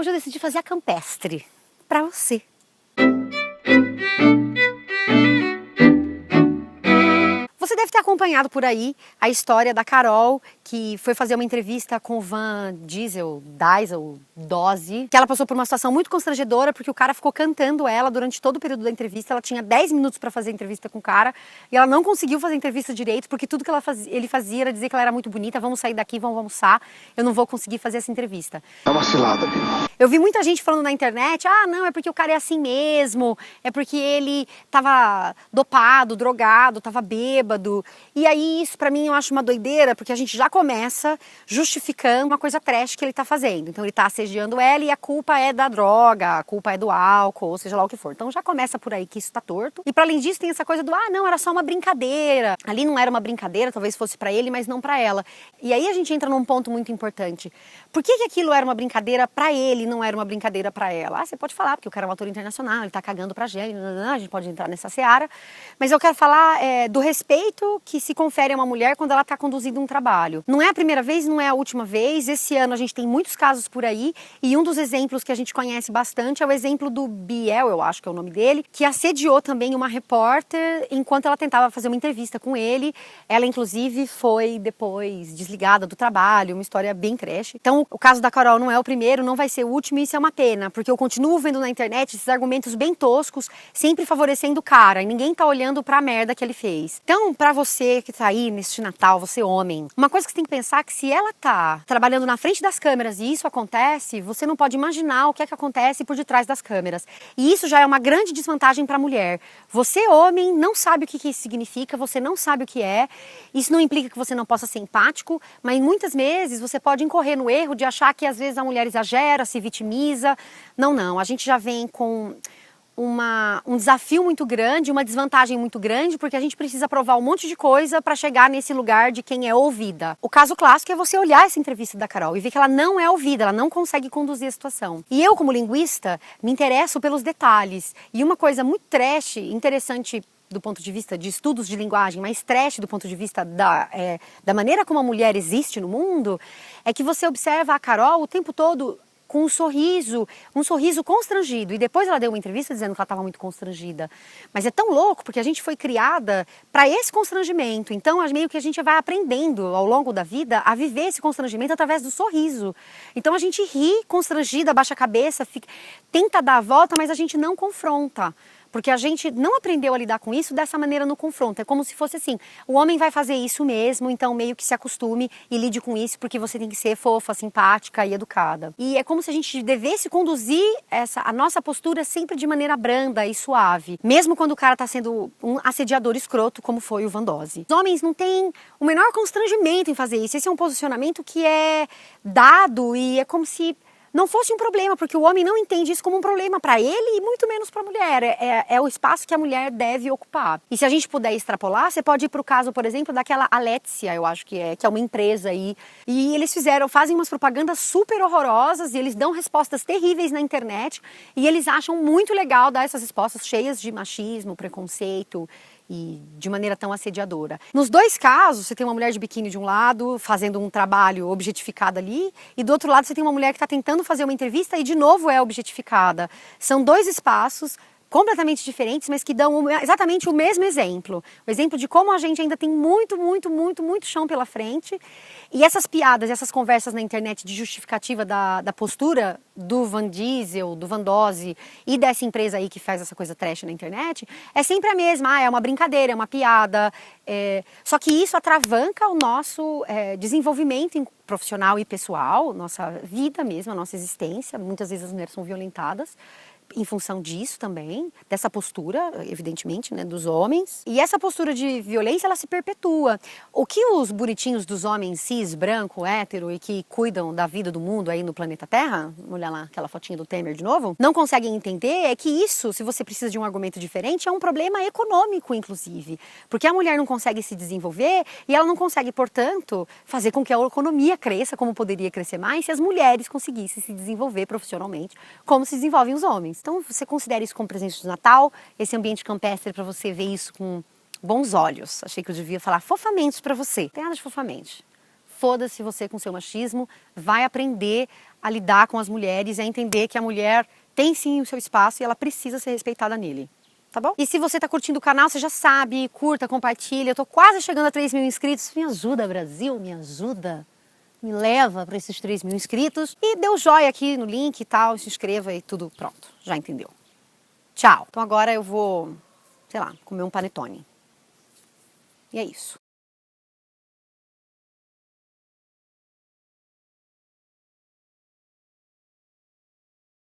Hoje eu decidi fazer a campestre pra você. Você deve ter acompanhado por aí a história da Carol, que foi fazer uma entrevista com o Van Diesel, Dose, que ela passou por uma situação muito constrangedora, porque o cara ficou cantando ela durante todo o período da entrevista. Ela tinha 10 minutos para fazer a entrevista com o cara, e ela não conseguiu fazer a entrevista direito, porque tudo que ele fazia era dizer que ela era muito bonita, vamos sair daqui, vamos almoçar, eu não vou conseguir fazer essa entrevista. É uma cilada, viu? Eu vi muita gente falando na internet, ah, não, é porque o cara é assim mesmo, é porque ele tava dopado, drogado, tava bêbado. E aí isso pra mim eu acho uma doideira, porque a gente já começa justificando uma coisa trash que ele tá fazendo. Então ele tá assediando ela e a culpa é da droga, a culpa é do álcool, ou seja lá o que for. Então já começa por aí que isso tá torto. E pra além disso tem essa coisa do, ah, não, era só uma brincadeira. Ali não era uma brincadeira, talvez fosse pra ele, mas não pra ela. E aí a gente entra num ponto muito importante. Por que aquilo era uma brincadeira pra ele, não era uma brincadeira pra ela? Ah, você pode falar, porque o cara é um ator internacional, ele tá cagando pra gente, a gente pode entrar nessa seara. Mas eu quero falar do respeito que se confere a uma mulher quando ela tá conduzindo um trabalho. Não é a primeira vez, não é a última vez. Esse ano a gente tem muitos casos por aí, e um dos exemplos que a gente conhece bastante é o exemplo do Biel, eu acho que é o nome dele, que assediou também uma repórter enquanto ela tentava fazer uma entrevista com ele. Ela, inclusive, foi depois desligada do trabalho, uma história bem trash. Então, o caso da Carol não é o primeiro, não vai ser o último, e isso é uma pena, porque eu continuo vendo na internet esses argumentos bem toscos, sempre favorecendo o cara, e ninguém tá olhando pra merda que ele fez. Então, pra você que tá aí neste Natal, você homem, uma coisa que você tem que pensar é que se ela tá trabalhando na frente das câmeras e isso acontece, você não pode imaginar o que é que acontece por detrás das câmeras. E isso já é uma grande desvantagem pra mulher. Você, homem, não sabe o que isso significa, você não sabe o que é. Isso não implica que você não possa ser empático, mas muitas vezes você pode incorrer no erro de achar que às vezes a mulher exagera, se vitimiza. Não. A gente já vem com um desafio muito grande, uma desvantagem muito grande, porque a gente precisa provar um monte de coisa para chegar nesse lugar de quem é ouvida. O caso clássico é você olhar essa entrevista da Carol e ver que ela não é ouvida, ela não consegue conduzir a situação. E eu, como linguista, me interesso pelos detalhes. E uma coisa muito trash, interessante do ponto de vista de estudos de linguagem, mas trash do ponto de vista da maneira como a mulher existe no mundo, é que você observa a Carol o tempo todo com um sorriso constrangido. E depois ela deu uma entrevista dizendo que ela estava muito constrangida. Mas é tão louco, porque a gente foi criada para esse constrangimento. Então, meio que a gente vai aprendendo ao longo da vida a viver esse constrangimento através do sorriso. Então, a gente ri constrangida, abaixa a cabeça, tenta dar a volta, mas a gente não confronta. Porque a gente não aprendeu a lidar com isso dessa maneira no confronto. É como se fosse assim, o homem vai fazer isso mesmo, então meio que se acostume e lide com isso, porque você tem que ser fofa, simpática e educada. E é como se a gente devesse conduzir a nossa postura sempre de maneira branda e suave. Mesmo quando o cara tá sendo um assediador escroto, como foi o Van Dose. Os homens não têm o menor constrangimento em fazer isso. Esse é um posicionamento que é dado e é como se não fosse um problema, porque o homem não entende isso como um problema para ele e muito menos para a mulher. É o espaço que a mulher deve ocupar. E se a gente puder extrapolar, você pode ir para o caso, por exemplo, daquela Aletia, eu acho que é uma empresa aí. E eles fazem umas propagandas super horrorosas e eles dão respostas terríveis na internet e eles acham muito legal dar essas respostas cheias de machismo, preconceito e de maneira tão assediadora. Nos dois casos, você tem uma mulher de biquíni de um lado, fazendo um trabalho objetificado ali, e do outro lado você tem uma mulher que está tentando fazer uma entrevista e de novo é objetificada. São dois espaços completamente diferentes, mas que dão exatamente o mesmo exemplo. O exemplo de como a gente ainda tem muito chão pela frente. E essas piadas, essas conversas na internet de justificativa da postura do Van Diesel, do Van Dose e dessa empresa aí que faz essa coisa trash na internet, é sempre a mesma. Ah, é uma brincadeira, é uma piada. Só que isso atravanca o nosso desenvolvimento profissional e pessoal, nossa vida mesmo, a nossa existência. Muitas vezes as mulheres são violentadas em função disso também, dessa postura, evidentemente, né, dos homens. E essa postura de violência, ela se perpetua. O que os bonitinhos dos homens cis, branco, hétero e que cuidam da vida do mundo aí no planeta Terra, olha lá aquela fotinha do Temer de novo, não conseguem entender é que isso, se você precisa de um argumento diferente, é um problema econômico, inclusive. Porque a mulher não consegue se desenvolver e ela não consegue, portanto, fazer com que a economia cresça como poderia crescer mais se as mulheres conseguissem se desenvolver profissionalmente como se desenvolvem os homens. Então, você considera isso como presente de Natal, esse ambiente campestre para você ver isso com bons olhos. Achei que eu devia falar fofamente para você. Não tem nada de fofamente. foda-se você com seu machismo, vai aprender a lidar com as mulheres e a entender que a mulher tem sim o seu espaço e ela precisa ser respeitada nele. Tá bom? E se você tá curtindo o canal, você já sabe, curta, compartilha. Eu tô quase chegando a 3.000 inscritos. Me ajuda, Brasil, me ajuda. Me leva para esses 3.000 inscritos. E dê o joia aqui no link e tal, se inscreva e tudo pronto. Já entendeu. Tchau. Então agora eu vou, sei lá, comer um panetone. E é isso.